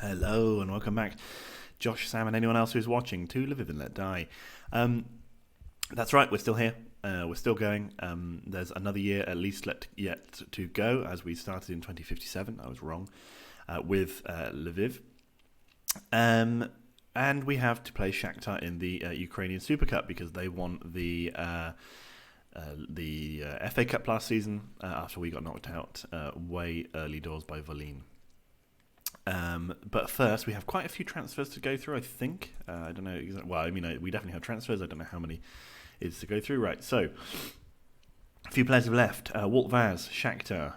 Hello and welcome back, Josh, Sam, and anyone else who's watching to Lviv and Let Die. That's right, we're still here. We're still going. There's another year at least yet to go, as we started in 2057. I was wrong with Lviv. And we have to play Shakhtar in the Ukrainian Super Cup because they won the FA Cup last season after we got knocked out way early doors by Volin. But first, we have quite a few transfers to go through, I think. I don't know exactly. Well, I mean, we definitely have transfers. I don't know how many is to go through. Right, so a few players have left. Walt Vaz, Shakhtar,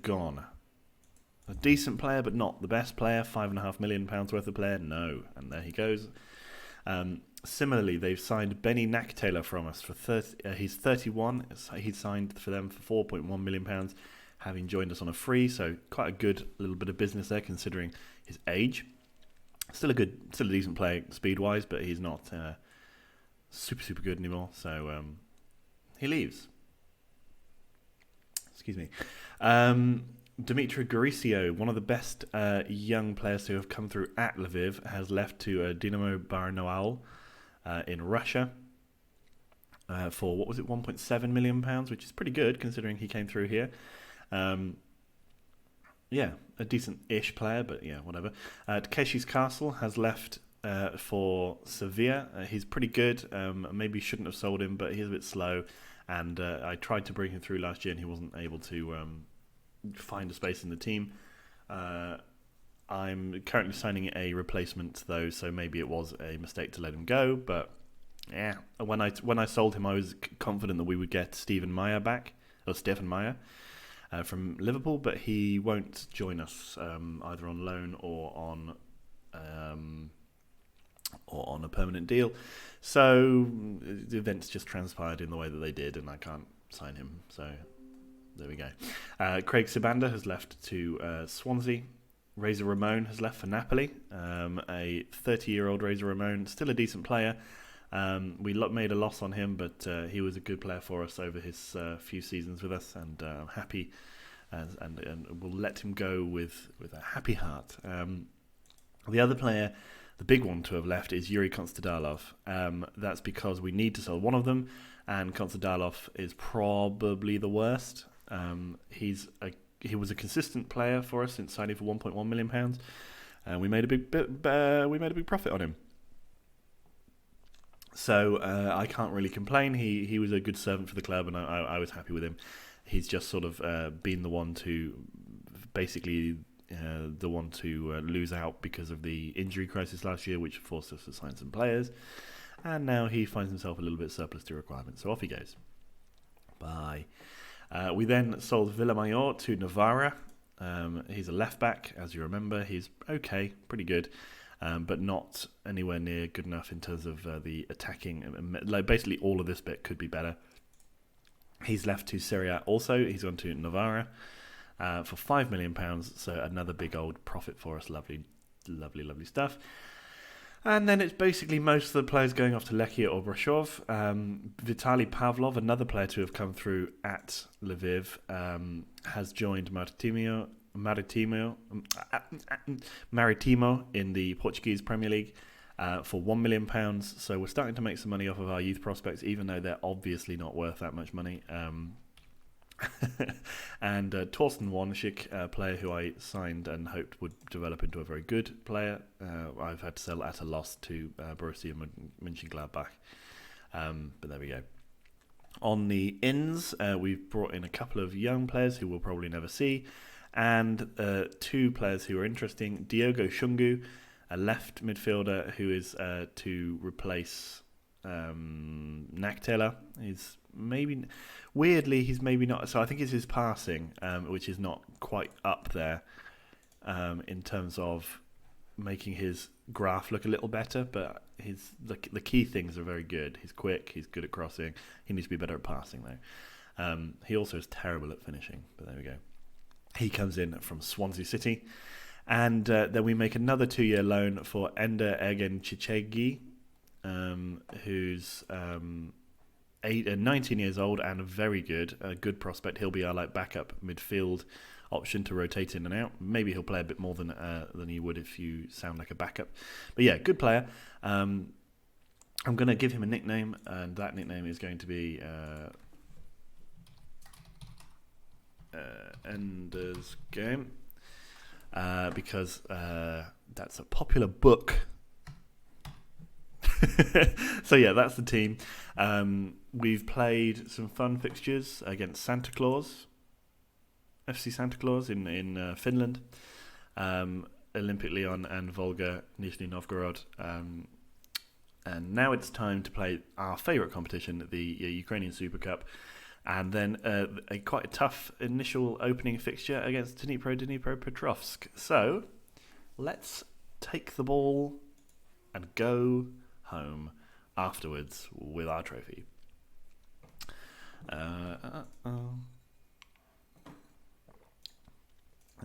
gone. A decent player, but not the best player. £5.5 million worth of player. No, and there he goes. Similarly, they've signed Benny Naktaylor from us for 30. He's 31. He signed for them for £4.1 million. Having joined us on a free, so quite a good little bit of business there considering his age. Still a decent player speed-wise, but he's not super good anymore, so he leaves. Excuse me. Dmitry Gorisio, one of the best young players who have come through at Lviv, has left to Dynamo Barnaul in Russia for, what was it, £1.7 million, which is pretty good considering he came through here. A decent-ish player, but yeah, whatever. Takeshi's Castle has left for Sevilla. He's pretty good. Maybe shouldn't have sold him, but he's a bit slow. And I tried to bring him through last year, and he wasn't able to find a space in the team. I'm currently signing a replacement, though, so maybe it was a mistake to let him go. But yeah, when I sold him, I was confident that we would get Stefan Meyer back, from Liverpool, but he won't join us either on loan or on a permanent deal. So the events just transpired in the way that they did, and I can't sign him. So there we go. Craig Sibanda has left to Swansea. Razor Ramon has left for Napoli. A 30-year-old Razor Ramon, still a decent player. We made a loss on him, but he was a good player for us over his few seasons with us, and I'm happy, and we'll let him go with a happy heart. The other player, the big one to have left, is Yuri Konstadalov. That's because we need to sell one of them, and Konstadalov is probably the worst. He was a consistent player for us since signing for £1.1 million, and we made a big profit on him. So I can't really complain. He was a good servant for the club, and I was happy with him. He's just sort of been the one to lose out because of the injury crisis last year, which forced us to sign some players. And now he finds himself a little bit surplus to requirements. So off he goes. Bye. We then sold Villamayor to Navarra. He's a left back, as you remember. He's okay, pretty good. But not anywhere near good enough in terms of the attacking. Like basically all of this bit could be better. He's left to Serie A also. He's gone to Navarra for £5 million. So another big old profit for us. Lovely stuff. And then it's basically most of the players going off to Lechia or Brasov. Vitaly Pavlov, another player to have come through at Lviv, has joined Maritimo in the Portuguese Premier League for £1 million. So we're starting to make some money off of our youth prospects, even though they're obviously not worth that much money. And Torsten Wanschik, a player who I signed and hoped would develop into a very good player, I've had to sell at a loss to Borussia Mönchengladbach. But there we go. On the ins, we've brought in a couple of young players who we'll probably never see, and two players who are interesting. Diogo Shungu, a left midfielder who is to replace Naktaylor. He's maybe not. So I think it's his passing, which is not quite up there in terms of making his graph look a little better. But the key things are very good. He's quick. He's good at crossing. He needs to be better at passing though. He also is terrible at finishing. But there we go. He comes in from Swansea City. And then we make another 2-year loan for Ender Egen Chichegi, who's 19 years old and very good, a good prospect. He'll be our backup midfield option to rotate in and out. Maybe he'll play a bit more than he would if you sound like a backup. But yeah, good player. I'm going to give him a nickname, and that nickname is going to be Ender's Game, because that's a popular book. So yeah, that's the team. We've played some fun fixtures against Santa Claus, FC Santa Claus in Finland, Olympic Lyon and Volga Nizhny Novgorod. And now it's time to play our favourite competition, the Ukrainian Super Cup, and then quite a tough initial opening fixture against Dnipropetrovsk. So let's take the ball and go home afterwards with our trophy.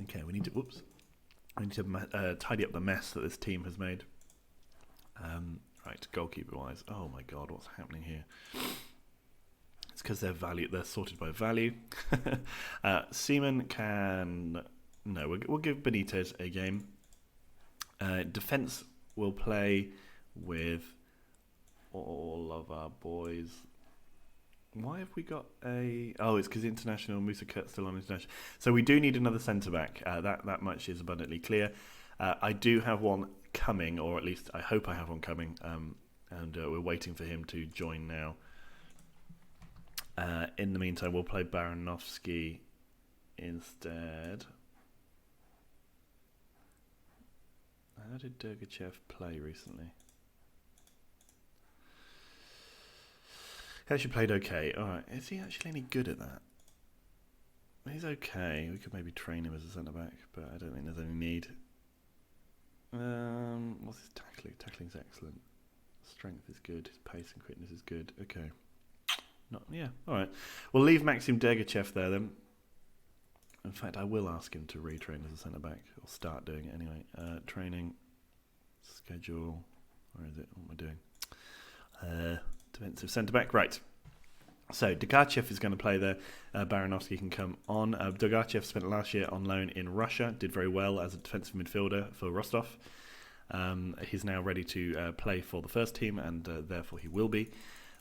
Okay, we need to tidy up the mess that this team has made. Right, goalkeeper-wise. Oh my God, what's happening here? It's because they're sorted by value. Seaman can... No, we'll give Benitez a game. Defence will play with all of our boys. Why have we got a... Oh, it's because international, Musa Kurt's still on international. So we do need another centre-back. That much is abundantly clear. I do have one coming, or at least I hope I have one coming, and we're waiting for him to join now. In the meantime, we'll play Baranovsky instead. How did Dergachev play recently? He actually played okay. Alright, is he actually any good at that? He's okay. We could maybe train him as a centre-back, but I don't think there's any need. What's his tackling? Tackling's excellent. Strength is good. His pace and quickness is good. Okay. Alright. We'll leave Maxim Dergachev there then. In fact, I will ask him to retrain as a centre-back, or start doing it anyway. Training, schedule, where is it? What am I doing? Defensive centre-back, right. So, Dergachev is going to play there. Baranovsky can come on. Dergachev spent last year on loan in Russia, did very well as a defensive midfielder for Rostov. He's now ready to play for the first team, and therefore he will be.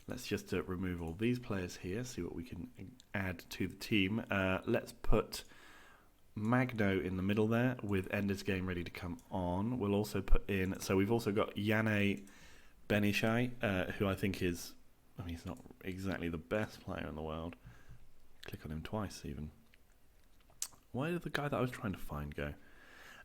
Let's just remove all these players here, see what we can add to the team. Let's put Magno in the middle there with Ender's Game ready to come on. We'll also put in... So we've also got Yane Benishai, who I think is... I mean, he's not exactly the best player in the world. Click on him twice, even. Why did the guy that I was trying to find go?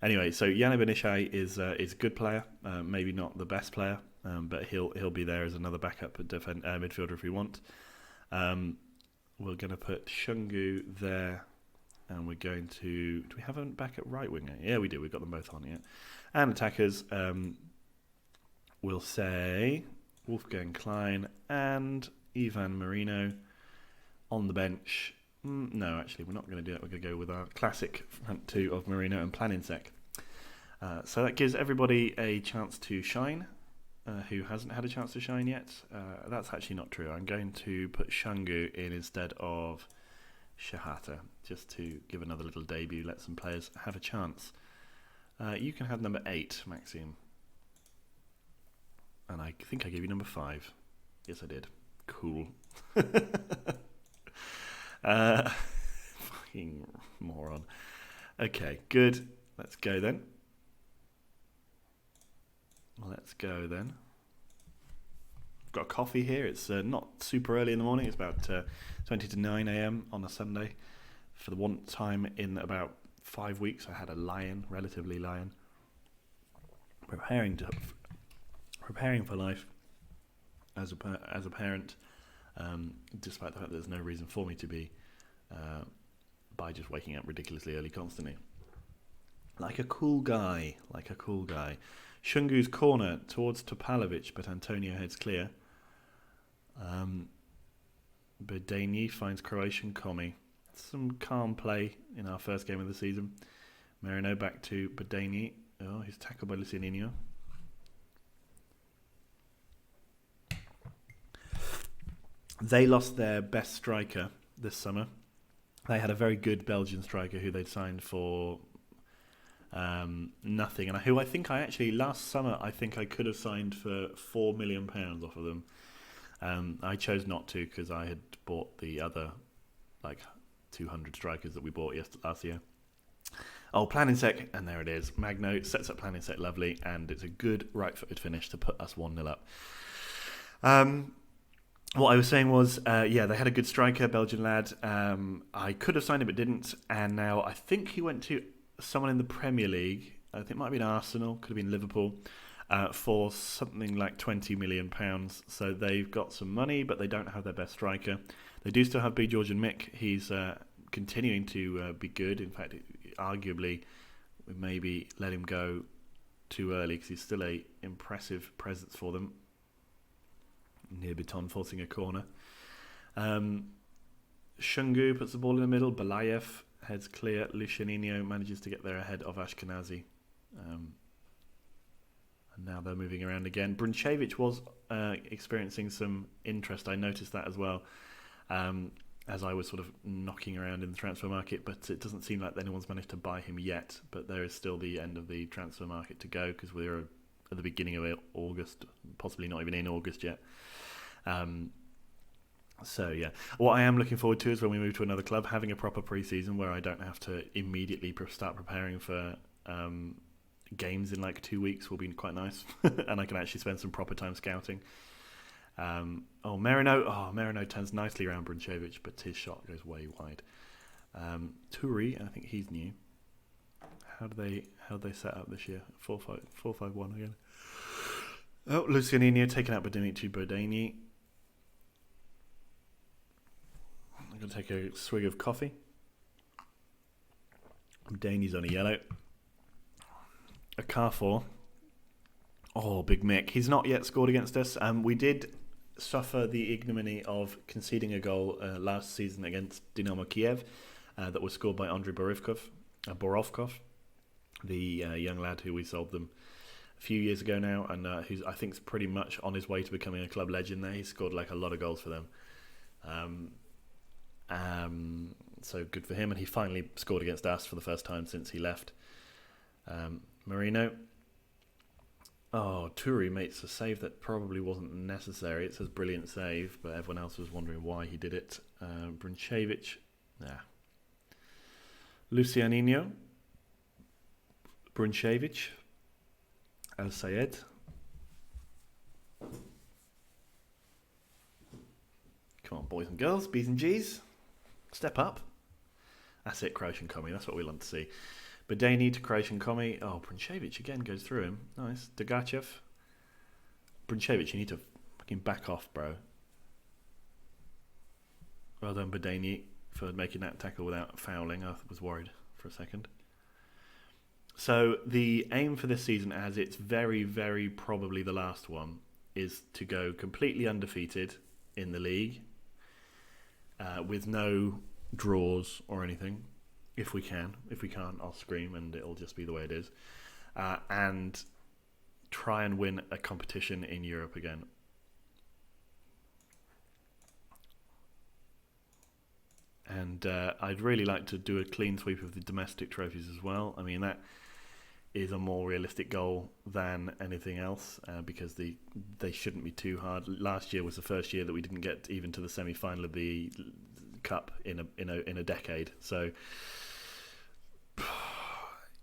Anyway, so Yane Benishai is a good player. Maybe not the best player, but he'll be there as another backup midfielder if we want. We're going to put Shungu there, and we're going to... Do we have a backup right winger? Yeah, we do. We've got them both on here. And attackers, we'll say Wolfgang Klein and Ivan Marino on the bench. No, actually, we're not going to do that. We're going to go with our classic front two of Marino and Planinsek. So that gives everybody a chance to shine. Who hasn't had a chance to shine yet. That's actually not true. I'm going to put Shungu in instead of Shahata, just to give another little debut, let some players have a chance. You can have number 8, Maxime. And I think I gave you number 5. Yes, I did. Cool. Fucking moron. Okay, good. Let's go then. I've got a coffee here. It's not super early in the morning. It's about 20 to 9 a.m. on a Sunday. For the one time in about 5 weeks, I had a relatively lion. Preparing for life as a parent, despite the fact that there's no reason for me to be, by just waking up ridiculously early constantly. Like a cool guy. Shungu's corner towards Topalovic, but Antonio heads clear. Bedeni finds Croatian Komi. Some calm play in our first game of the season. Marino back to Bedeni. Oh, he's tackled by Lucianino. They lost their best striker this summer. They had a very good Belgian striker who they'd signed for nothing, and who I think I actually last summer I think I could have signed for £4 million off of them. I chose not to because I had bought the other like 200 strikers that we bought last year. Oh, planning sec, and there it is. Magno sets up planning sec, lovely, and it's a good right-footed finish to put us 1-0 up. What I was saying was, they had a good striker, Belgian lad. I could have signed him but didn't, and now I think he went to someone in the Premier League. I think it might have been Arsenal, could have been Liverpool, for something like £20 million. So they've got some money, but they don't have their best striker. They do still have B. George and Mick. He's continuing to be good. In fact, arguably, we maybe let him go too early because he's still a impressive presence for them. Near Baton forcing a corner. Shungu puts the ball in the middle. Balayev heads clear. Lucianinho manages to get there ahead of Ashkenazi. And now they're moving around again. Bruncevic was experiencing some interest. I noticed that as well as I was sort of knocking around in the transfer market, but it doesn't seem like anyone's managed to buy him yet. But there is still the end of the transfer market to go because we're at the beginning of August, possibly not even in August yet. What I am looking forward to is when we move to another club, having a proper pre-season where I don't have to immediately start preparing for games in like 2 weeks will be quite nice. And I can actually spend some proper time scouting. Merino turns nicely around Bruncevic, but his shot goes way wide. Turi, I think he's new. How do they set up this year? 4-5-1 again. Oh, Lucianinho taking out Dimitri Bodeni. I'm going to take a swig of coffee. Bodeni's on a yellow. A Carrefour. Oh, Big Mick. He's not yet scored against us. We did suffer the ignominy of conceding a goal last season against Dynamo Kiev that was scored by Andrei Borovkov, the young lad who we sold them a few years ago now, and who's I think is pretty much on his way to becoming a club legend there. He scored like a lot of goals for them. So good for him, and he finally scored against us for the first time since he left. Marino. Oh, Turi makes a save that probably wasn't necessary. It says brilliant save, but everyone else was wondering why he did it. Bruncevic. Lucianinho. Bruncevic. El Sayed. Come on, boys and girls, B's and G's. Step up. That's it, Croatian Commie. That's what we want to see. Bodeni to Croatian Commie. Oh, Bruncevic again goes through him. Nice. Dogachev. Bruncevic, you need to fucking back off, bro. Well done, Bodeni, for making that tackle without fouling. I was worried for a second. So the aim for this season, as it's very, very probably the last one, is to go completely undefeated in the league with no draws or anything. If we can. If we can't, I'll scream and it'll just be the way it is. And try and win a competition in Europe again. And I'd really like to do a clean sweep of the domestic trophies as well. I mean, that is a more realistic goal than anything else because they shouldn't be too hard. Last year was the first year that we didn't get even to the semi-final of the cup in a decade. So,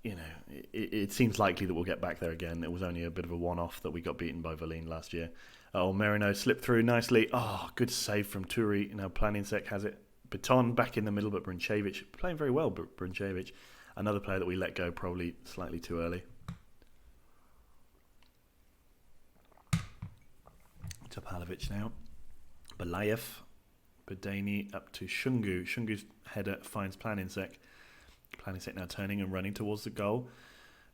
you know, it seems likely that we'll get back there again. It was only a bit of a one-off that we got beaten by Volin last year. Oh, Merino slipped through nicely. Oh, good save from Turi. Now Planinsek has it. Baton back in the middle, but Bruncevic playing very well. But Bruncevic, another player that we let go probably slightly too early. Topalovic now. Balayev. Bodeni up to Shungu. Shungu's header finds Planinsek. Planinsek now turning and running towards the goal.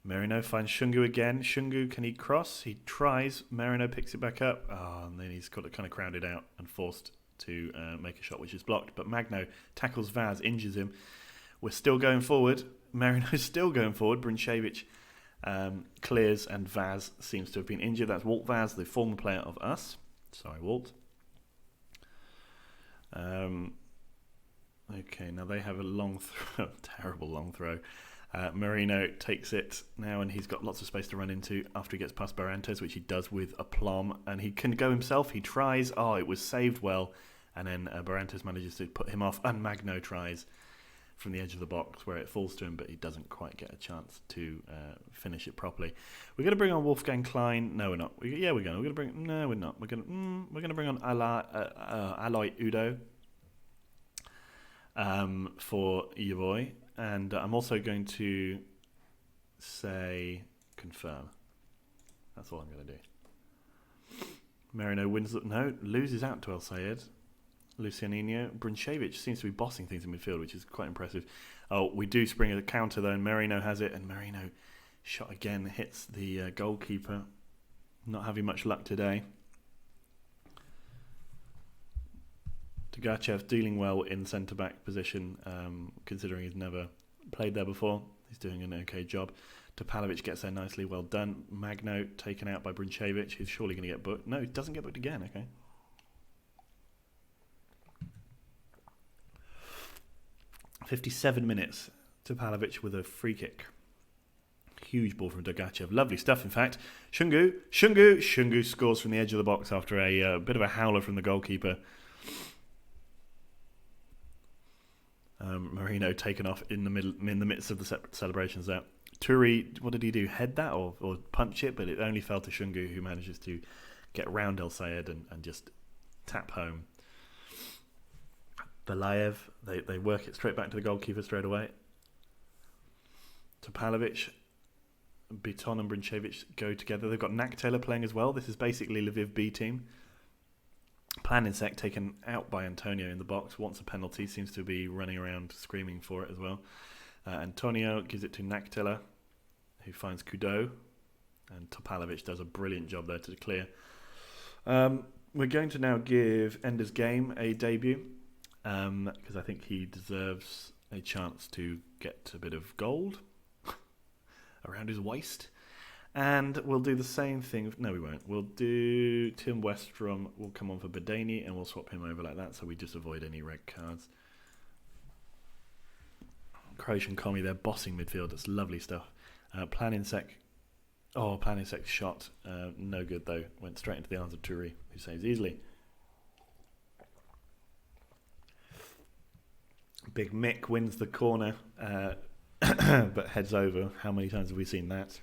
Merino finds Shungu again. Shungu, can he cross? He tries. Merino picks it back up. Oh, and then he's got it kind of crowded out and forced to make a shot which is blocked. But Magno tackles Vaz, injures him. We're still going forward. Merino's still going forward. Bruncevic clears and Vaz seems to have been injured. That's Walt Vaz, the former player of us. Sorry, Walt. Okay, now they have a long throw, terrible long throw. Marino takes it now, and he's got lots of space to run into after he gets past Barrantes, which he does with aplomb, and he can go himself. He tries. Oh, it was saved well, and then Barrantes manages to put him off, and Magno tries from the edge of the box where it falls to him, but he doesn't quite get a chance to finish it properly. We're going to bring on Wolfgang Klein. No, we're not. We're going. We're going to bring. No, we're not. We're going to bring on Aloy Udo for Yavoy. And I'm also going to say confirm. That's all I'm going to do. Marino wins. No, loses out to El Sayed. Lucianinho. Brunchevich seems to be bossing things in midfield, which is quite impressive. Oh, we do spring a counter though, and Marino has it. And Marino shot again, hits the goalkeeper. Not having much luck today. Tugachev dealing well in centre-back position, considering he's never played there before. He's doing an okay job. Topalovic gets there nicely, well done. Magno taken out by Brunchevich, who's surely going to get booked. No, he doesn't get booked again, okay. .57 Topalovic with a free kick. Huge ball from Tugachev. Lovely stuff, in fact. Shungu scores from the edge of the box after a bit of a howler from the goalkeeper. Marino taken off in the midst of the celebrations there. Turi, what did he do? Head that or punch it? But it only fell to Shungu, who manages to get round El Sayed and just tap home. Belayev, they work it straight back to the goalkeeper straight away. Topalovic, Biton and Brunchevich go together. They've got Naktela playing as well. This is basically Lviv B team. Planinsek taken out by Antonio in the box, wants a penalty, seems to be running around screaming for it as well. Antonio gives it to Naktela, who finds Kudo, and Topalovic does a brilliant job there to clear. We're going to now give Ender's Game a debut, because I think he deserves a chance to get a bit of gold around his waist. And we'll do the same thing. No, we won't. We'll do Tim Westrom. We'll come on for Badani, and we'll swap him over like that, so we just avoid any red cards. Croatian Commie, they're bossing midfield. That's lovely stuff. Planinsek. Oh, Planinsek's shot. No good, though. Went straight into the arms of Turi, who saves easily. Big Mick wins the corner, but heads over. How many times have we seen that?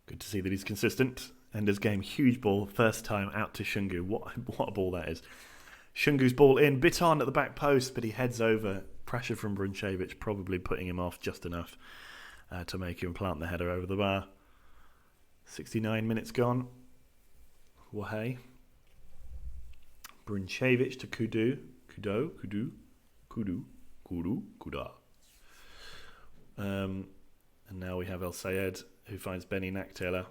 Good to see that he's consistent. Ender's Game, huge ball, first time out to Shungu. What a ball that is. Shungu's ball in, bit on at the back post, but he heads over. Pressure from Brunchevich, probably putting him off just enough to make him plant the header over the bar. 69 minutes gone. Wahey. Brunchevich to Kudu. Kuda. And now we have El Sayed, who finds Benny Naktela,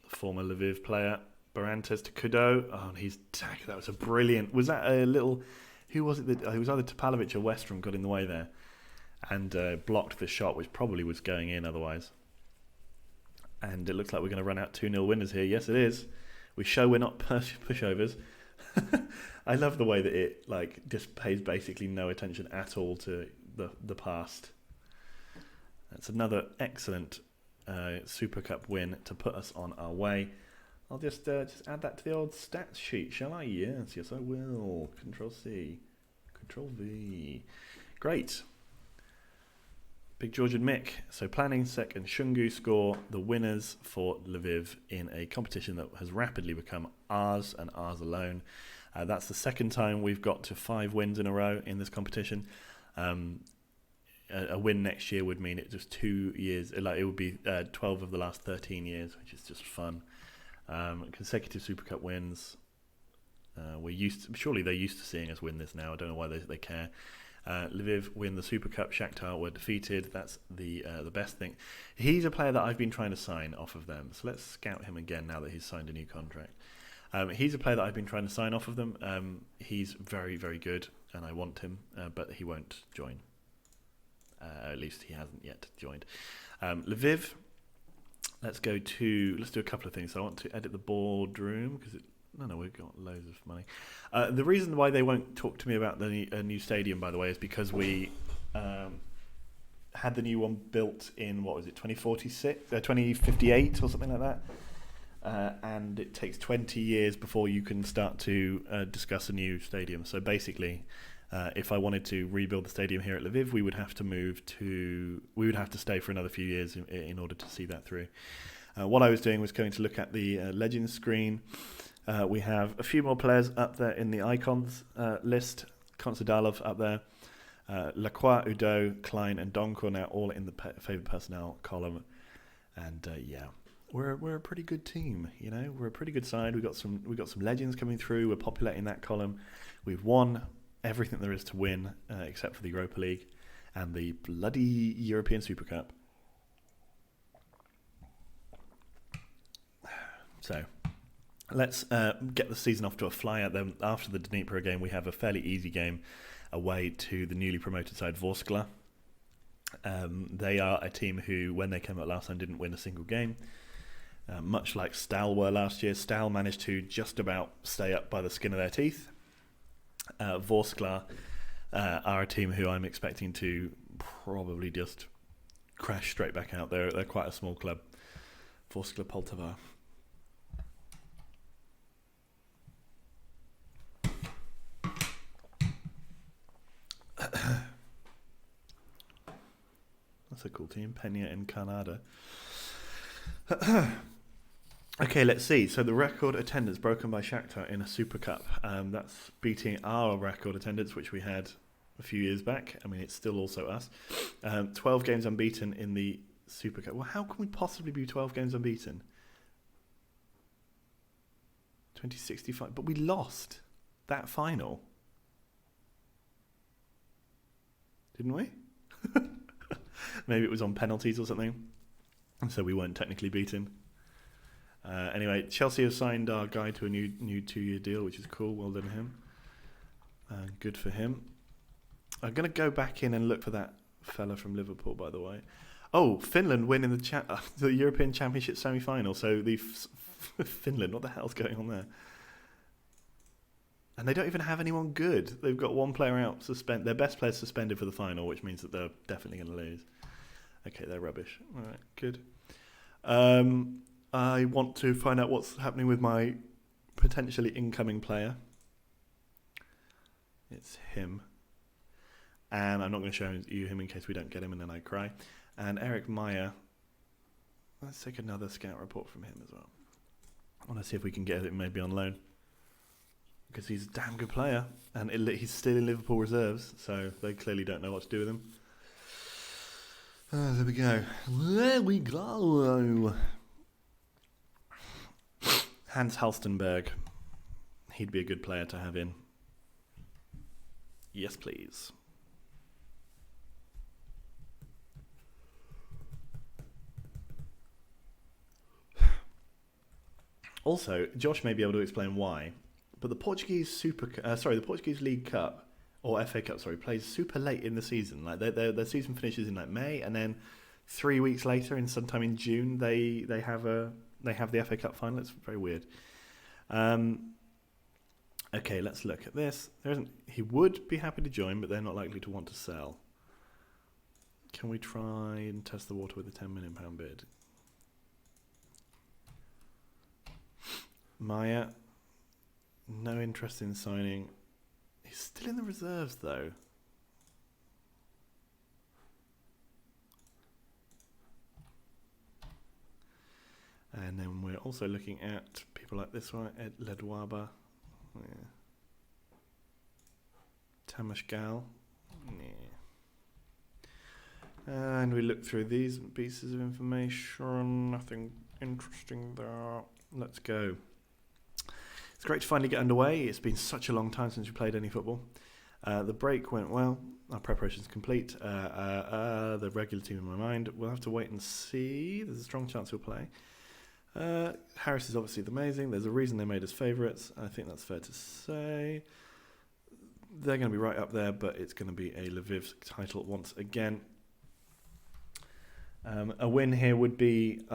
the former Lviv player. Barrantes to Kudo. Oh, and he's tagged. That was a brilliant. Was that a little? Who was it? It was either Topalovic or Westrom got in the way there and blocked the shot, which probably was going in otherwise. And it looks like we're going to run out 2-0 winners here. Yes, it is. We show we're not pushovers. I love the way that it just pays basically no attention at all to the past. That's another excellent Super Cup win to put us on our way. I'll just add that to the old stats sheet, shall I? Yes, I will. Control-C. Control-V. Great. Big George and Mick. So Planinsek and Shungu score the winners for Lviv in a competition that has rapidly become ours and ours alone. That's the second time we've got to 5 wins in a row in this competition. A win next year would mean it just 2 years. It would be 12 of the last 13 years, which is just fun. Consecutive Super Cup wins. Surely they're used to seeing us win this now. I don't know why they care. Lviv win the Super Cup. Shakhtar were defeated. That's the best thing. He's a player that I've been trying to sign off of them. So let's scout him again now that he's signed a new contract. He's a player that I've been trying to sign off of them. He's very, very good, and I want him, but he won't join. At least he hasn't yet joined. Lviv. Let's do a couple of things. So I want to edit the boardroom because No, we've got loads of money. The reason why they won't talk to me about a new stadium, by the way, is because we had the new one built in, what was it, 2058 or something like that? And it takes 20 years before you can start to discuss a new stadium. So basically, if I wanted to rebuild the stadium here at Lviv, we would have to stay for another few years in order to see that through. What I was doing was going to look at the Legends screen. We have a few more players up there in the icons list. Konsadalov up there. Lacroix, Udo, Klein, and Donk are now all in the favoured personnel column. And we're a pretty good team. We're a pretty good side. We've got some legends coming through. We're populating that column. We've won everything there is to win, except for the Europa League and the bloody European Super Cup. So let's get the season off to a flyer. Then after the Dnipro game, we have a fairly easy game away to the newly promoted side Vorskla. They are a team who, when they came up last time, didn't win a single game. Much like Stal were last year, Stal managed to just about stay up by the skin of their teeth. Vorskla are a team who I'm expecting to probably just crash straight back out. They're quite a small club. Vorskla Poltava. That's a cool team. Pena and Canada. Okay, let's see. So the record attendance broken by Shakhtar in a Super Cup. That's beating our record attendance, which we had a few years back. I mean, it's still also us. 12 games unbeaten in the Super Cup. Well, how can we possibly be 12 games unbeaten? 2065. But we lost that final. Didn't we? Maybe it was on penalties or something, and so we weren't technically beaten. Anyway, Chelsea have signed our guy to a new 2-year deal, which is cool. Well done him. Good for him. I'm going to go back in and look for that fella from Liverpool, by the way. Oh, Finland win in the European Championship semi-final. So Finland, what the hell's going on there? And they don't even have anyone good. They've got one player out, their best player suspended for the final, which means that they're definitely going to lose. Okay, they're rubbish. All right, good. I want to find out what's happening with my potentially incoming player. It's him. And I'm not going to show you him in case we don't get him and then I cry. And Eric Meyer. Let's take another scout report from him as well. I want to see if we can get him maybe on loan. Because he's a damn good player. And he's still in Liverpool reserves. So they clearly don't know what to do with him. There we go. There we go. Hans Halstenberg. He'd be a good player to have in. Yes, please. Also, Josh may be able to explain why, but the Portuguese the Portuguese League Cup or FA Cup, plays super late in the season. Like their season finishes in like May, and then 3 weeks later, in sometime in June, they have the FA Cup final. It's very weird. Okay, let's look at this. He would be happy to join, but they're not likely to want to sell. Can we try and test the water with a £10 million bid? Maya, no interest in signing. He's still in the reserves, though. And then we're also looking at people like this one, Ed Ledwaba. Yeah. Tamas Gal. Yeah. And we look through these pieces of information. Nothing interesting there. Let's go. It's great to finally get underway. It's been such a long time since we played any football. The break went well. Our preparation's complete. The regular team in my mind. We'll have to wait and see. There's a strong chance he'll play. Harris is obviously amazing. There's a reason they made us favourites. I think that's fair to say. They're going to be right up there, but it's going to be a Lviv title once again. A win here would be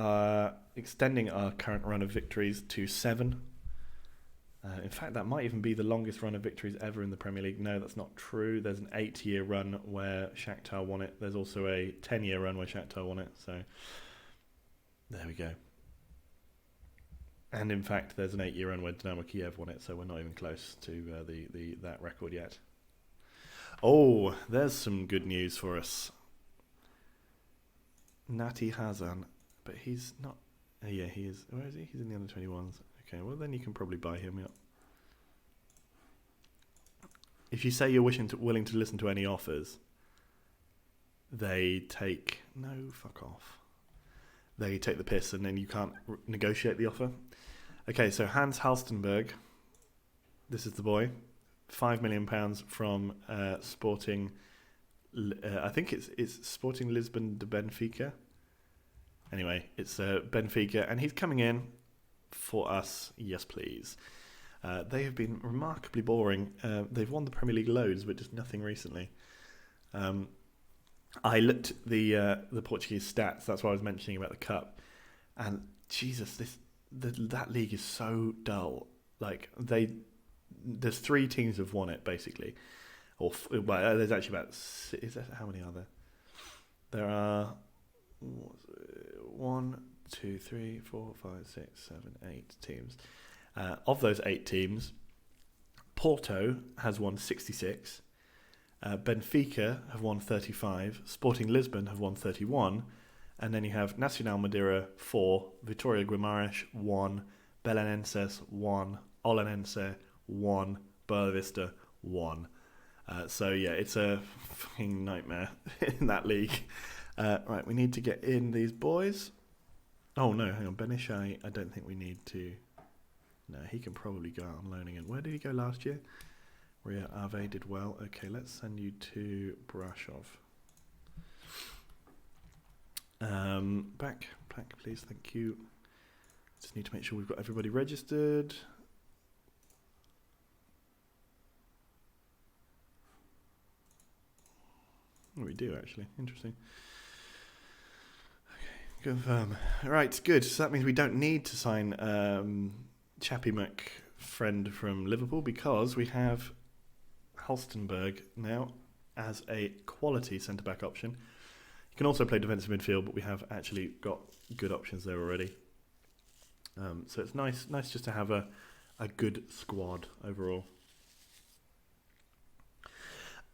extending our current run of victories to 7. In fact, that might even be the longest run of victories ever in the Premier League. No, that's not true. There's an 8-year run where Shakhtar won it. There's also a 10-year run where Shakhtar won it. So there we go. And in fact, there's an 8-year run where Dynamo Kiev won it. So we're not even close to that record yet. Oh, there's some good news for us. Nati Hazan, but he's not. Yeah, he is. Where is he? He's in the under 21s. Okay, well then you can probably buy him. Yep. If you say you're willing to listen to any offers, they take fuck off. They take the piss, and then you can't negotiate the offer. Okay, so Hans Halstenberg. This is the boy. £5 million from Sporting. I think it's Sporting Lisbon de Benfica. Anyway, it's Benfica, and he's coming in for us. Yes, please. They have been remarkably boring. They've won the Premier League loads, but just nothing recently. I looked at the Portuguese stats. That's why I was mentioning about the cup. And Jesus, that league is so dull. Like there's 3 teams have won it basically, there's actually how many are there? There are 1, 2, 3, 4, 5, 6, 7, 8 teams. Of those 8 teams, Porto has won 66. Benfica have won 35. Sporting Lisbon have won 31. And then you have Nacional Madeira 4, Vitória Guimarães 1, Belenenses 1, Olhanense 1, Boa Vista 1. So yeah, it's a fucking nightmare in that league. Right, we need to get in these boys. Oh no, hang on, Benishai, I don't think we need to. No, he can probably go out on loan again. Where did he go last year? Ria Ave did well. Okay, let's send you to Brashov. Back, please, thank you. Just need to make sure we've got everybody registered. Oh, we do actually. Interesting. Okay, confirm. Right, good. So that means we don't need to sign Chappie McFriend from Liverpool because we have Halstenberg now as a quality centre-back option. You can also play defensive midfield, but we have actually got good options there already. So it's nice just to have a good squad overall.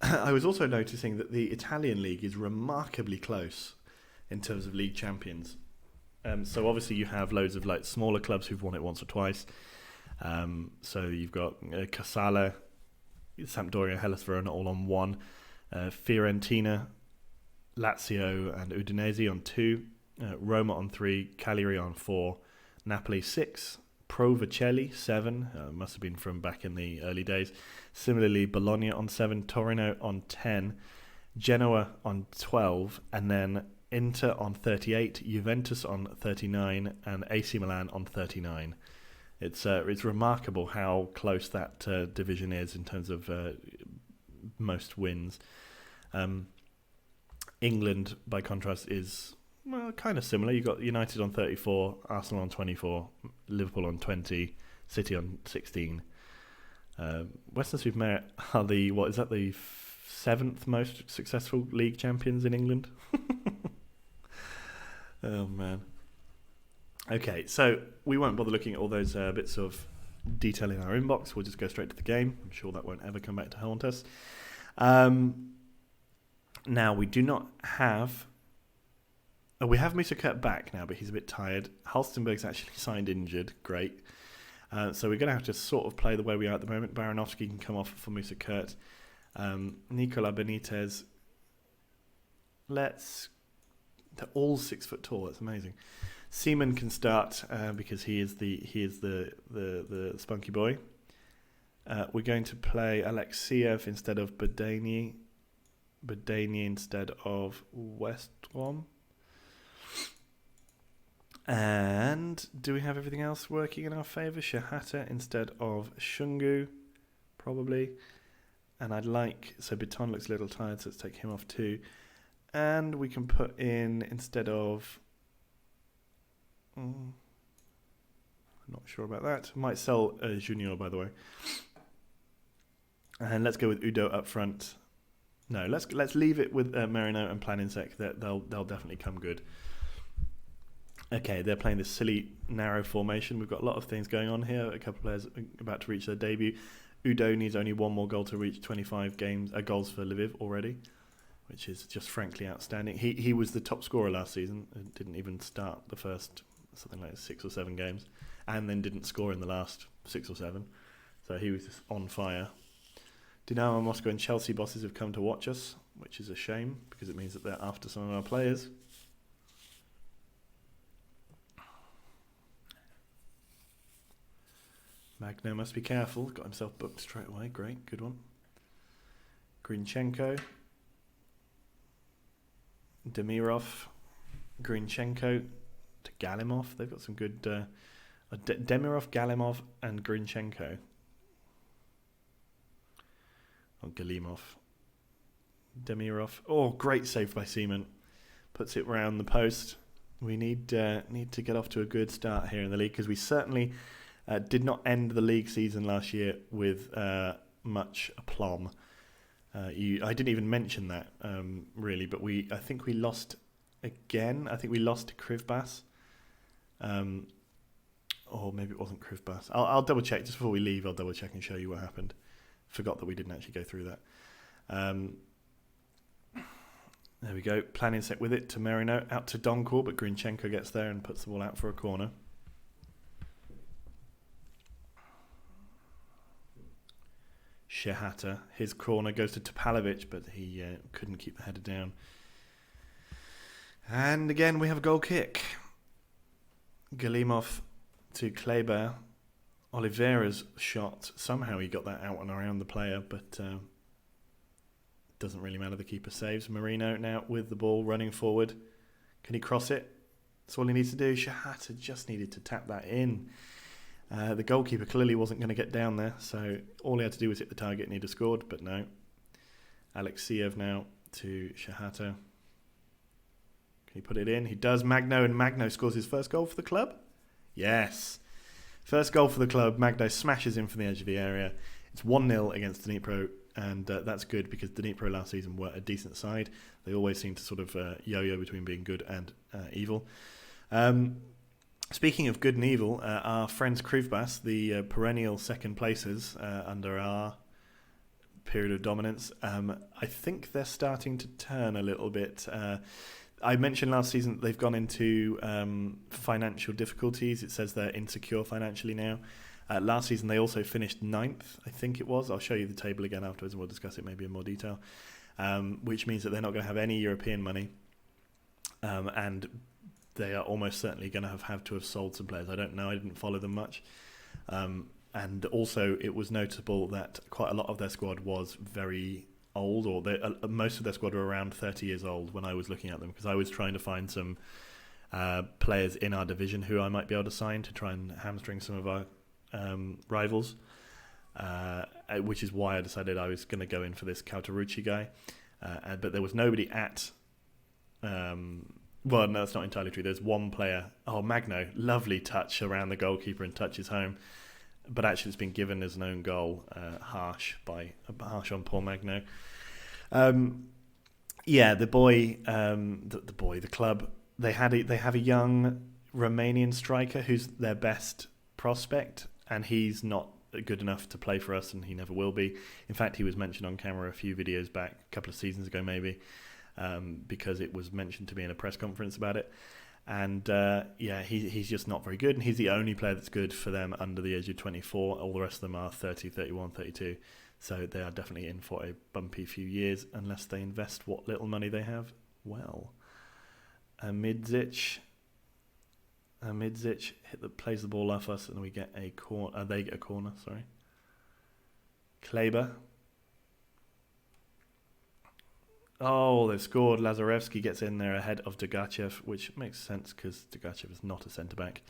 I was also noticing that the Italian league is remarkably close in terms of league champions. So obviously you have loads of like smaller clubs who've won it once or twice. So you've got Casale, Sampdoria, Hellas Verona all on 1. Fiorentina, Lazio and Udinese on 2. Roma on 3. Cagliari on 4. Napoli 6. Pro Vercelli 7. Must have been from back in the early days. Similarly, Bologna on 7. Torino on 10. Genoa on 12. And then Inter on 38. Juventus on 39. And AC Milan on 39. It's remarkable how close that division is in terms of most wins. England, by contrast, is kind of similar. You've got United on 34, Arsenal on 24, Liverpool on 20, City on 16. Western-super-Mare are the 7th most successful league champions in England? Oh, man. Okay, so we won't bother looking at all those bits of detail in our inbox. We'll just go straight to the game. I'm sure that won't ever come back to haunt us. Now, we do not have... we have Musa Kurt back now, but he's a bit tired. Halstenberg's actually signed injured. Great. So we're going to have to sort of play the way we are at the moment. Baranovsky can come off for Musa Kurt. Nicola Benitez. They're all 6 foot tall. That's amazing. Seaman can start because he is the spunky boy. We're going to play Alexiev instead of Badani instead of Westrom. And do we have everything else working in our favour? Shahata instead of Shungu, probably. And so Biton looks a little tired, so let's take him off too. And we can put in instead of Not sure about that. Might sell Junior, by the way. And let's go with Udo up front. No, let's leave it with Merino and Planinsek. They'll definitely come good. Okay, they're playing this silly narrow formation. We've got a lot of things going on here. A couple of players about to reach their debut. Udo needs only one more goal to reach 25 goals for Lviv already, which is just frankly outstanding. He was the top scorer last season and didn't even start the first something like 6 or 7 games, and then didn't score in the last 6 or 7. So he was just on fire. Dinamo Moscow and Chelsea bosses have come to watch us, which is a shame because it means that they're after some of our players. Magno must be careful. Got himself booked straight away. Great, good one. Grinchenko. Demirov. Grinchenko to Galimov. They've got some good... Demirov, Galimov and Grinchenko. Or Galimov. Demirov. Oh, great save by Seaman. Puts it round the post. We need to get off to a good start here in the league because we certainly... did not end the league season last year with much aplomb. I didn't even mention that really, but I think we lost again. I think we lost to Krivbas, or maybe it wasn't Krivbas. I'll double check just before we leave. I'll double check and show you what happened. Forgot that we didn't actually go through that. There we go. Planinsek with it to Merino, out to Donkor, but Grinchenko gets there and puts the ball out for a corner. Shehata, his corner goes to Topalovic, but he couldn't keep the header down. And again, we have a goal kick. Galimov to Kleber. Oliveira's shot. Somehow he got that out and around the player, but doesn't really matter. The keeper saves. Marino now with the ball running forward. Can he cross it? That's all he needs to do. Shehata just needed to tap that in. The goalkeeper clearly wasn't going to get down there, so all he had to do was hit the target and he'd have scored, but no. Alexeyev now to Shehata. Can he put it in? He does. Magno, and Magno scores his first goal for the club? Yes. First goal for the club. Magno smashes in from the edge of the area. It's 1-0 against Dnipro, and that's good because Dnipro last season were a decent side. They always seem to sort of yo-yo between being good and evil. Speaking of good and evil, our friends Krivbas, the perennial second placers under our period of dominance, I think they're starting to turn a little bit. I mentioned last season that they've gone into financial difficulties. It says they're insecure financially now. Last season they also finished 9th, I think it was. I'll show you the table again afterwards and we'll discuss it maybe in more detail, which means that they're not going to have any European money. And they are almost certainly going to have to have sold some players. I don't know. I didn't follow them much. And also, it was notable that quite a lot of their squad was very old, or most of their squad were around 30 years old when I was looking at them, because I was trying to find some players in our division who I might be able to sign to try and hamstring some of our rivals, which is why I decided I was going to go in for this Caltarucci guy. But there was nobody at... well, no, that's not entirely true. There's one player. Oh, Magno. Lovely touch around the goalkeeper and touches home. But actually it's been given as an own goal. Harsh on poor Magno. Yeah, the club, they have a young Romanian striker who's their best prospect, and he's not good enough to play for us, and he never will be. In fact, he was mentioned on camera a few videos back, a couple of seasons ago maybe. Because it was mentioned to me in a press conference about it. And he's just not very good, and he's the only player that's good for them under the age of 24. All the rest of them are 30, 31, 32. So they are definitely in for a bumpy few years unless they invest what little money they have well. Midzic plays the ball off us, and we get a corner. They get a corner, sorry. Kleber. Oh, they've scored. Lazarevsky gets in there ahead of Degachev, which makes sense because Degachev is not a centre-back.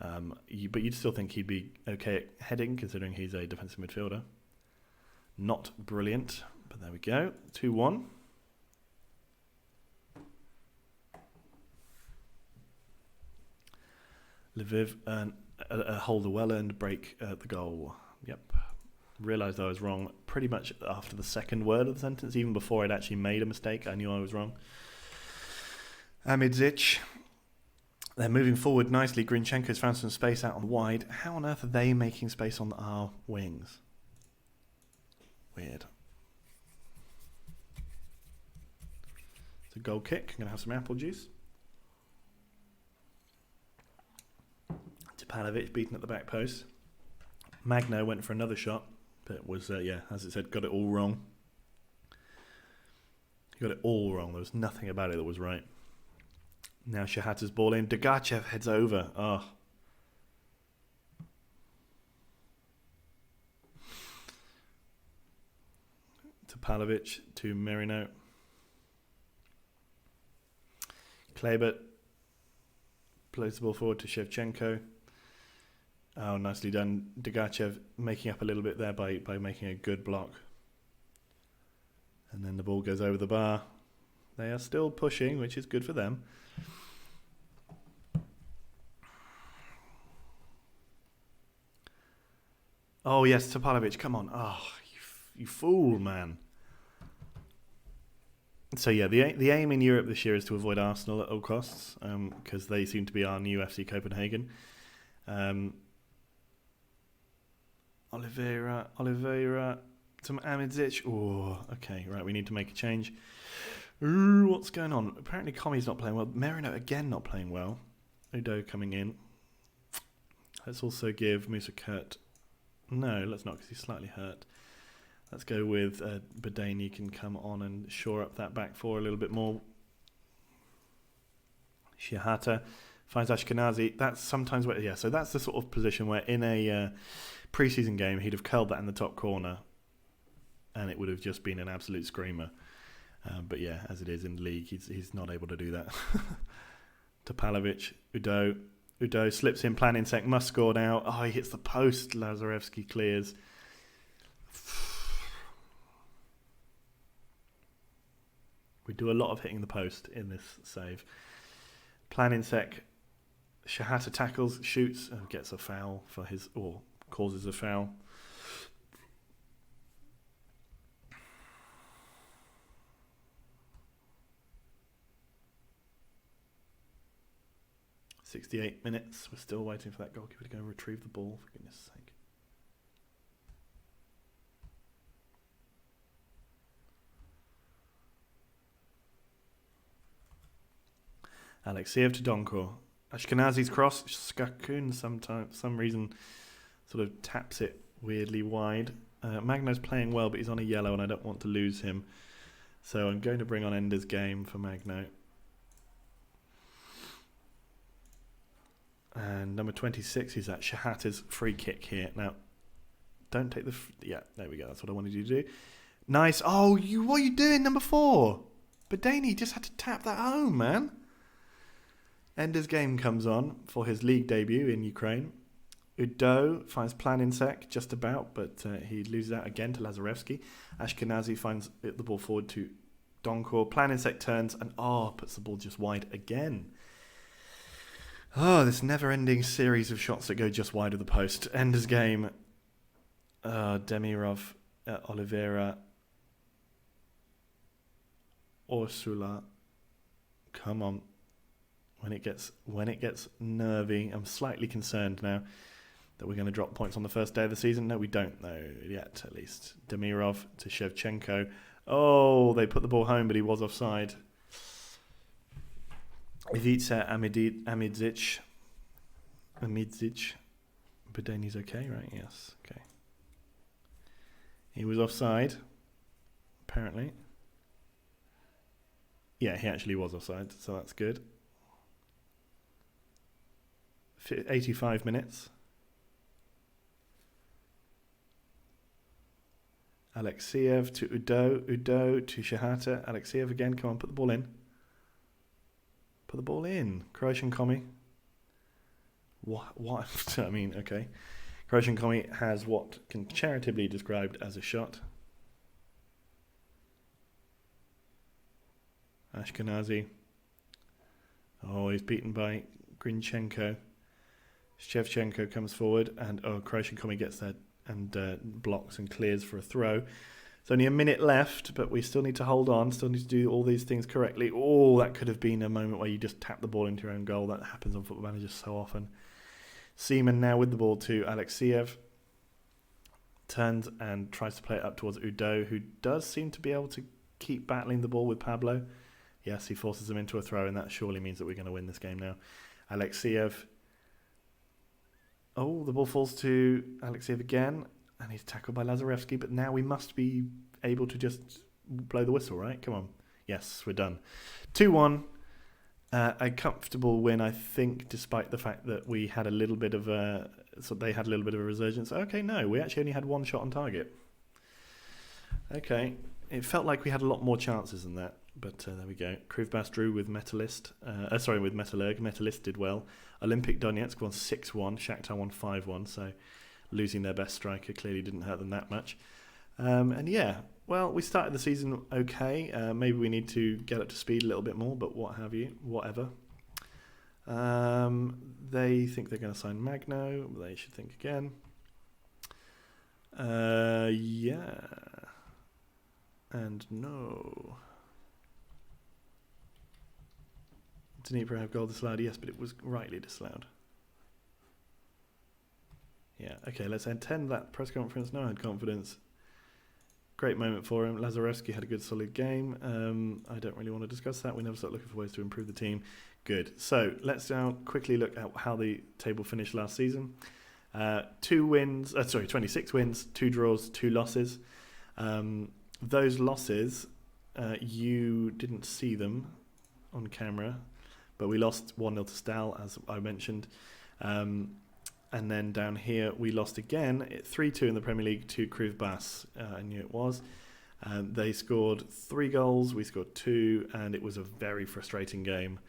But you'd still think he'd be okay at heading, considering he's a defensive midfielder. Not brilliant, but there we go. 2-1. Lviv and hold a well-earned break at the goal. Yep. Realised I was wrong pretty much after the second word of the sentence. Even before I'd actually made a mistake, I knew I was wrong. Amidzic. They're moving forward nicely. Grinchenko's found some space out on the wide. How on earth are they making space on our wings? Weird. It's a goal kick. I'm going to have some apple juice. Topalovic beaten at the back post. Magno went for another shot, but was, as it said, got it all wrong. He got it all wrong. There was nothing about it that was right. Now Shahata's ball in. Degachev heads over. Oh. Topalovic to Merino. Kleibert plays the ball forward to Shevchenko. Oh, nicely done. Degachev making up a little bit there by making a good block. And then the ball goes over the bar. They are still pushing, which is good for them. Oh, yes, Topalovic, come on. Oh, you fool, man. So, yeah, the aim in Europe this year is to avoid Arsenal at all costs, because they seem to be our new FC Copenhagen. Oliveira, to Amidzic. Oh, okay, right, we need to make a change. Ooh, what's going on? Apparently Commie's not playing well. Merino again not playing well. Udo coming in. Let's also give Musa Kurt... No, let's not, because he's slightly hurt. Let's go with Badani can come on and shore up that back four a little bit more. Shihata finds Ashkenazi. That's sometimes where, yeah, so that's the sort of position where in a pre-season game he'd have curled that in the top corner and it would have just been an absolute screamer. But yeah, as it is in the league, he's not able to do that. Topalovic, Udo slips in, plan insect, must score now. Oh, he hits the post. Lazarevsky clears. We do a lot of hitting the post in this save. Plan insect, Shahata tackles, shoots, and gets a foul for his, or causes a foul. "68 minutes. We're still waiting for that goalkeeper to go and retrieve the ball, for goodness sake. Alexiev to Donkor. Ashkenazi's cross. Skakun some reason sort of taps it weirdly wide. Magno's playing well, but he's on a yellow and I don't want to lose him. So I'm going to bring on Ender's Game for Magno. And number 26 is that Shahata's free kick here. Now, don't take the... yeah, there we go. That's what I wanted you to do. Nice. Oh, what are you doing, number 4? Badani just had to tap that home, man. Ender's Game comes on for his league debut in Ukraine. Udo finds Plan Insect just about, but he loses out again to Lazarevsky. Ashkenazi finds the ball forward to Donkor. Plan Insect turns and puts the ball just wide again. Oh, this never-ending series of shots that go just wide of the post. Ender's Game. Demirov, Oliveira, Ursula. Come on. When it gets nervy, I'm slightly concerned now that we're going to drop points on the first day of the season. No, we don't know yet, at least. Demirov to Shevchenko. Oh, they put the ball home, but he was offside. Ivica Amidzic. Badani's okay, right? Yes, okay. He was offside, apparently. Yeah, he actually was offside, so that's good. 85 minutes. Alexiev to Udo to Shahata. Alexiev again, come on, put the ball in. Put the ball in. Croatian Commie. What? I mean, okay. Croatian Commie has what can charitably be described as a shot. Ashkenazi. Oh, he's beaten by Grinchenko. Shevchenko comes forward, and Croatian Comi gets there and blocks and clears for a throw. There's only a minute left, but we still need to hold on, still need to do all these things correctly. Oh, that could have been a moment where you just tap the ball into your own goal. That happens on Football Manager so often. Seaman now with the ball to Alexeyev. Turns and tries to play it up towards Udo, who does seem to be able to keep battling the ball with Pablo. Yes, he forces him into a throw, and that surely means that we're going to win this game now. Alexeyev. Oh, the ball falls to Alexeyev again, and he's tackled by Lazarevsky, but now we must be able to just blow the whistle, right? Come on. Yes, we're done. 2-1. A comfortable win, I think, despite the fact that we had a little bit of a... So they had a little bit of a resurgence. Okay, no, we actually only had one shot on target. Okay, it felt like we had a lot more chances than that, but there we go. Krivbas drew with Metalist. With Metalurg. Metalist did well. Olympic Donetsk won 6-1. Shakhtar won 5-1, so losing their best striker clearly didn't hurt them that much. And yeah, well, we started the season okay. Maybe we need to get up to speed a little bit more, but whatever. They think they're going to sign Magno. They should think again. Yeah. And no. Dnipro have goal disallowed, yes, but it was rightly disallowed. Yeah, okay, let's attend that press conference. No, I had confidence. Great moment for him. Lazarevsky had a good, solid game. I don't really want to discuss that. We never start looking for ways to improve the team. Good. So let's now quickly look at how the table finished last season. 26 wins, 2 draws, 2 losses. Those losses, you didn't see them on camera, but we lost 1-0 to Stal, as I mentioned. And then down here, we lost again, 3-2 in the Premier League to Krivbas. I knew it was. They scored 3 goals, we scored 2, and it was a very frustrating game.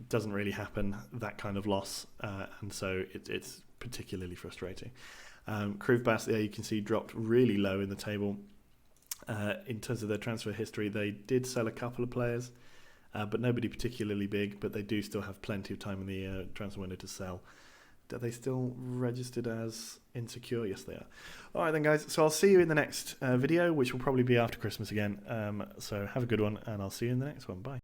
Doesn't really happen, that kind of loss, and so it's particularly frustrating. Krivbas, there you can see, dropped really low in the table. In terms of their transfer history, they did sell a couple of players, but nobody particularly big, but they do still have plenty of time in the transfer window to sell. Are they still registered as insecure? Yes, they are. All right then, guys. So I'll see you in the next video, which will probably be after Christmas again. So have a good one, and I'll see you in the next one. Bye.